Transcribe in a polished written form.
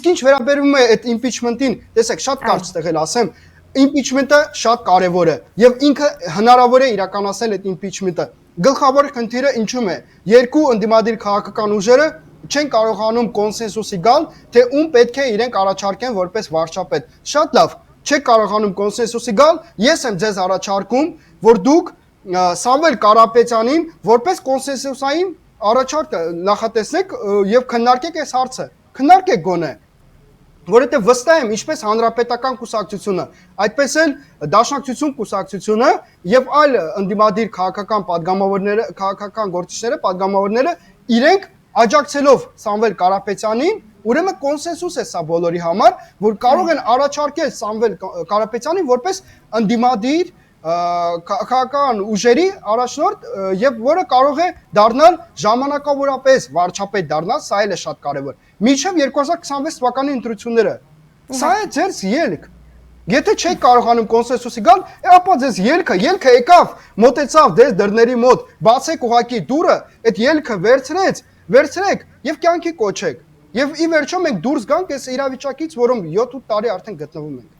Իսկ ինչ վերաբերում է այդ impeachment-ին, տեսեք, շատ կարճ տեղել ասեմ, impeachment-ը շատ կարևոր է եւ ինքը հնարավոր է իրականացնել այդ impeachment-ը։ Գլխավոր խնդիրը ինչու՞մ է։ Երկու ընդդիմադիր քաղաքական ուժերը չեն կարողանում կոնսենսուսի գալ, թե ում պետք է իրենք առաջարկեն որպես վարչապետ։ Շատ լավ, չեք կարողանում կոնսենսուսի գալ, ես եմ ձեզ առաջարկում, որ դուք Սամվել Կարապետյանին որպես կոնսենսուսային առաջարկ նախատեսեք եւ քննարկեք այս հարցը։ Քննարկեք գոնե։ Որովհետեւ վստահ եմ, ինչպես հանրապետական կուսակցությունը, այդպես էլ Դաշնակցություն կուսակցությունը եւ այլ ընդդիմադիր քաղաքական падգամավորները, քաղաքական գործիչները, падգամավորները իրենք աջակցելով Սամվել Կարապետյանին, ուրեմն կոնսենսուս է սա բոլորի համար, որ կարող են առաջարկել Սամվել Կարապետյանին որպես ընդդիմադիր քաղաքական ուժերի առաջնորդ եւ որը կարող է դառնալ ժամանակավորապես վարչապետ դառնալ, սա էլ է շատ կարեւոր։ Մինչեւ 2026 թվականի ընտրությունները։ Սա է ձեր ելք։ Եթե չեք կարողանում կոնսենսուսի գալ, ապա ձեզ ելքը եկավ, մոտեցավ դες դռների մոտ, բացեք ուղակի դուռը, այդ ելքը վերցրեք եւ կյանքի կոչեք։ Եվ ի վերջո մենք դուրս գանք այս իրավիճակից, որում 7-8 տարի արդեն գտնվում ենք։